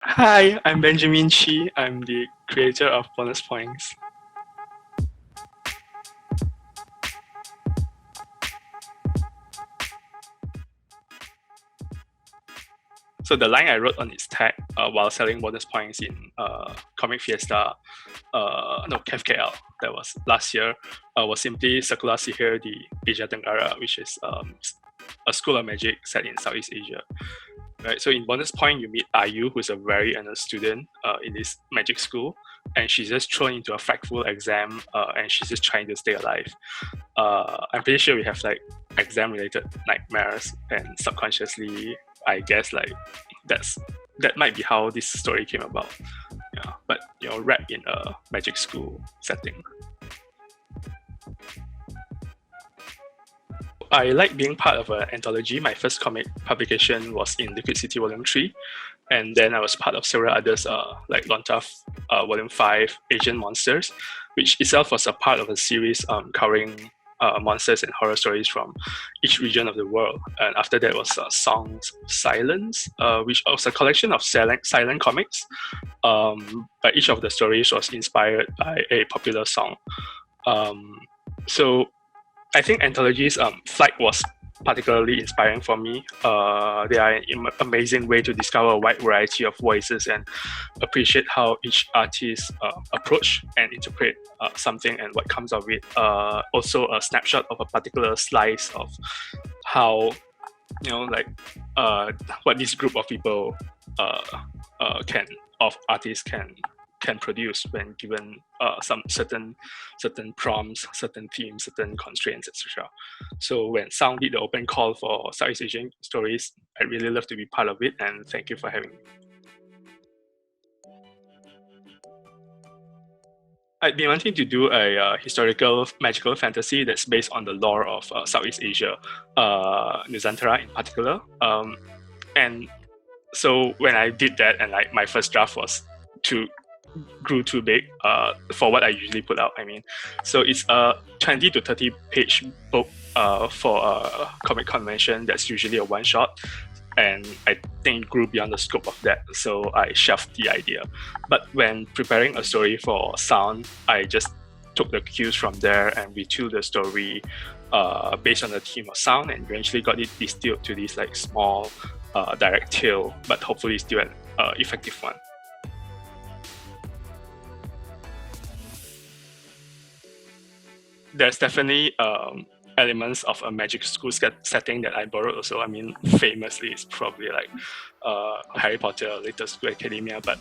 Hi, I'm Benjamin Chee. I'm the creator of Bonus Points. So the line I wrote on its tag while selling bonus points in Comic Fiesta, no, KFKL, that was last year, was simply Sekolah Sihir di Asia Tenggara, which is a school of magic set in Southeast Asia. Right, so in bonus point, you meet Ayu, who's a very earnest student in this magic school, and she's just thrown into a frightful exam, and she's just trying to stay alive. I'm pretty sure we have like exam-related nightmares, and subconsciously, I guess like that might be how this story came about. Yeah, but wrapped in a magic school setting. I like being part of an anthology. My first comic publication was in Liquid City Volume 3, and then I was part of several others like Lontaf Volume 5, Asian Monsters, which itself was a part of a series covering monsters and horror stories from each region of the world. And after that was Songs of Silence, which was a collection of silent comics, but each of the stories was inspired by a popular song. So I think anthologies, Flight was particularly inspiring for me. They are an amazing way to discover a wide variety of voices and appreciate how each artist approach and interpret something and what comes of it. Also, a snapshot of a particular slice of how what this group of people artists can produce when given some certain prompts, certain themes, certain constraints, etc. So when Sound did the open call for Southeast Asian stories, I really love to be part of it, and thank you for having me. I'd been wanting to do a historical magical fantasy that's based on the lore of Southeast Asia, Nusantara in particular. And so when I did that, and like my first draft was grew too big for what I usually put out. I mean, so it's a 20 to 30 page book for a comic convention that's usually a one shot. And I think it grew beyond the scope of that, so I shelved the idea. But when preparing a story for Sound, I just took the cues from there and retooled the story based on the theme of Sound, and eventually got it distilled to this like small direct tale, but hopefully still an effective one. There's definitely elements of a magic school setting that I borrowed also. I mean, famously, it's probably like Harry Potter, Little School Academia, but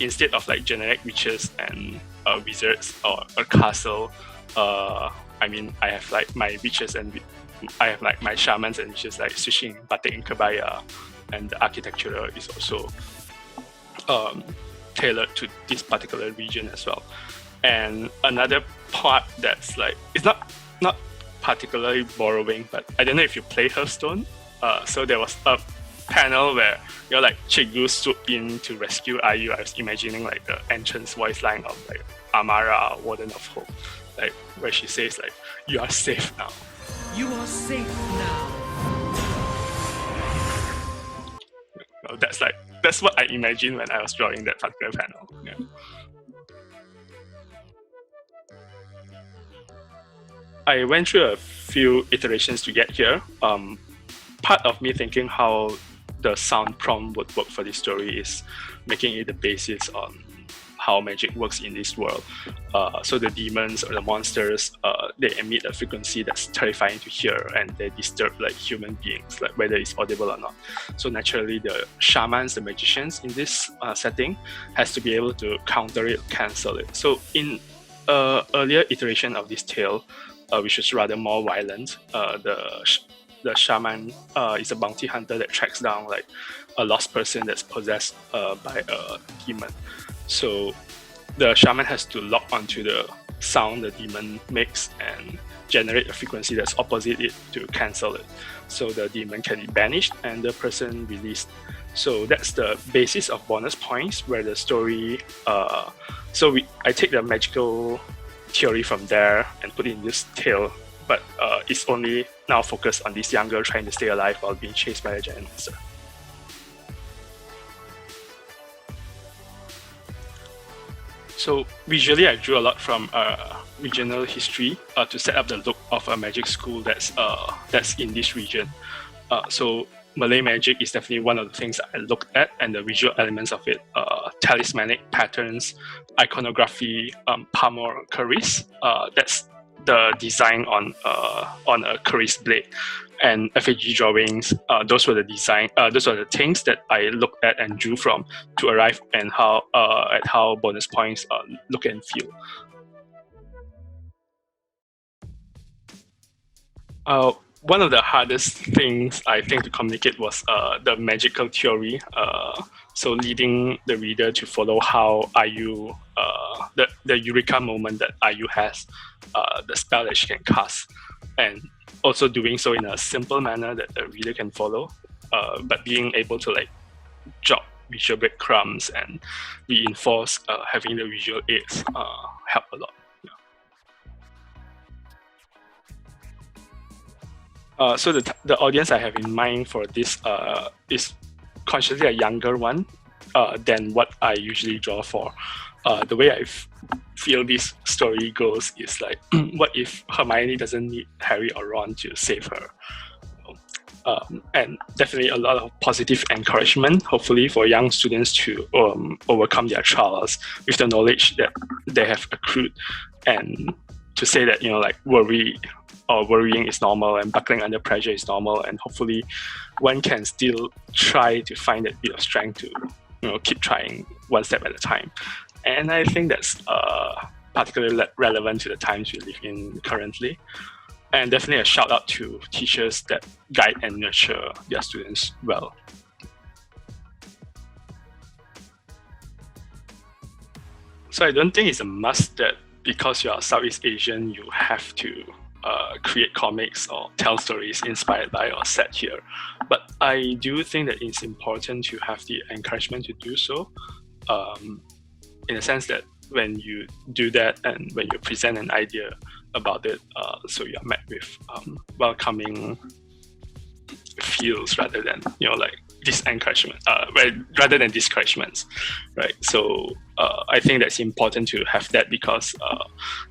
instead of like generic witches and wizards or a castle, I mean, I have like my witches and I have like my shamans and witches like switching batik in kebaya, and the architecture is also tailored to this particular region as well. And another part that's like, it's not particularly borrowing, but I don't know if you play Hearthstone. So there was a panel where like Chegu swooped in to rescue Ayu. I was imagining like the entrance voice line of like Amara, Warden of Hope, like where she says like, "You are safe now." You are safe now. That's what I imagined when I was drawing that particular panel. Yeah. I went through a few iterations to get here. Part of me thinking how the sound prompt would work for this story is making it the basis on how magic works in this world. So the demons or the monsters, they emit a frequency that's terrifying to hear, and they disturb like human beings, like whether it's audible or not. So naturally, the shamans, the magicians in this setting, has to be able to counter it, cancel it. So in earlier iteration of this tale, which is rather more violent, the shaman is a bounty hunter that tracks down like a lost person that's possessed by a demon. So the shaman has to lock onto the sound the demon makes and generate a frequency that's opposite it to cancel it. So the demon can be banished and the person released. So that's the basis of bonus points, where the story. I take the magical theory from there and put in this tale, but it's only now focused on this young girl trying to stay alive while being chased by a giant monster. So visually, I drew a lot from regional history to set up the look of a magic school that's in this region. So Malay magic is definitely one of the things I looked at, and the visual elements of it, talismanic patterns, iconography, palm or Charis. That's the design on a Charis blade, and FAG drawings. Those were the design. Those were the things that I looked at and drew from to arrive and how bonus points look and feel. One of the hardest things I think to communicate was the magical theory. So leading the reader to follow how IU, the Eureka Moment that IU has, the spell that she can cast, and also doing so in a simple manner that the reader can follow, but being able to like drop visual breadcrumbs and reinforce having the visual aids help a lot. So the audience I have in mind for this is consciously a younger one than what I usually draw for. The way I feel this story goes is like, what if Hermione doesn't need Harry or Ron to save her? And definitely a lot of positive encouragement, hopefully, for young students to overcome their trials with the knowledge that they have accrued, and to say that, like, worrying is normal and buckling under pressure is normal, and hopefully one can still try to find that bit of strength to keep trying one step at a time. And I think that's particularly relevant to the times we live in currently. And definitely a shout out to teachers that guide and nurture their students well. So I don't think it's a must that because you're Southeast Asian, you have to create comics or tell stories inspired by or set here. But I do think that it's important to have the encouragement to do so, in a sense that when you do that and when you present an idea about it, so you're met with welcoming feels rather than like disencouragement, rather than discouragements, right? So I think that's important to have that, because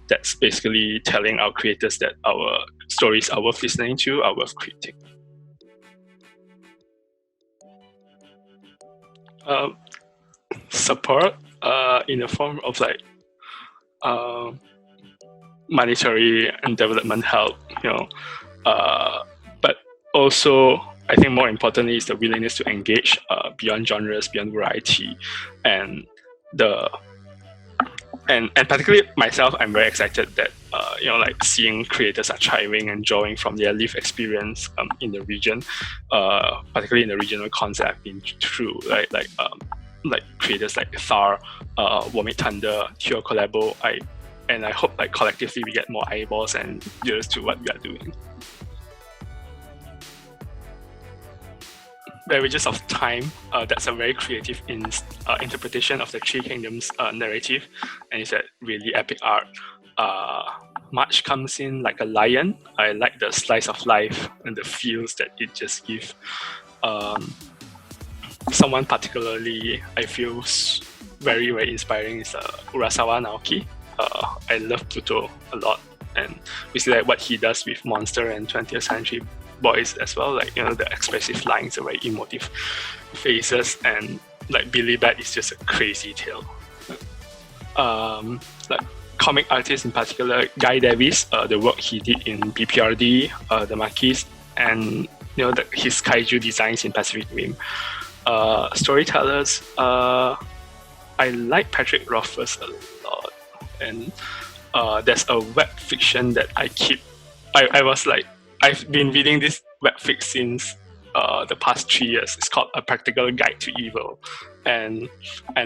that's basically telling our creators that our stories are worth listening to, are worth creating. Support in the form of like monetary and development help, but also I think more importantly is the willingness to engage beyond genres, beyond variety, and particularly myself, I'm very excited that like seeing creators are thriving and drawing from their lived experience in the region, particularly in the regional concept I've been through, right? Like creators like Thar, Womit Thunder, Tio Collabo. I hope like collectively we get more eyeballs and ears to what we are doing. Beverages of Time, that's a very creative interpretation of the Three Kingdoms narrative, and it's a really epic art. March comes in like a lion. I like the slice of life and the feels that it just gives. Someone particularly I feel very, very inspiring is Urasawa Naoki. I love Pluto a lot, and we see like what he does with Monster and 20th Century Boys as well, like the expressive lines, the very emotive faces, and like Billy Bat is just a crazy tale. Like comic artists in particular, Guy Davis, the work he did in BPRD, the Marquis, and his kaiju designs in Pacific Rim. Storytellers, I like Patrick Rothfuss a lot, and there's a web fiction that I've been reading this web fic since the past 3 years. It's called A Practical Guide to Evil, and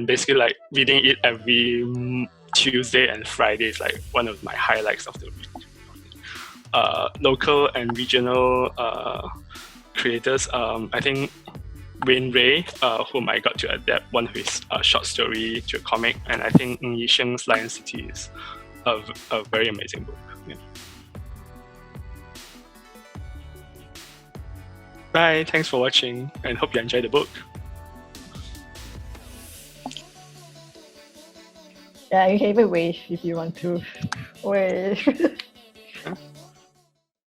basically like reading it every Tuesday and Friday is like one of my highlights of the week. Local and regional creators, I think Wayne Ray, whom I got to adapt one of his short story to a comic, and I think Ng Yisheng's Lion City is a very amazing book. Yeah. Bye, thanks for watching, and hope you enjoyed the book. Yeah, you can even wave if you want to. Wave.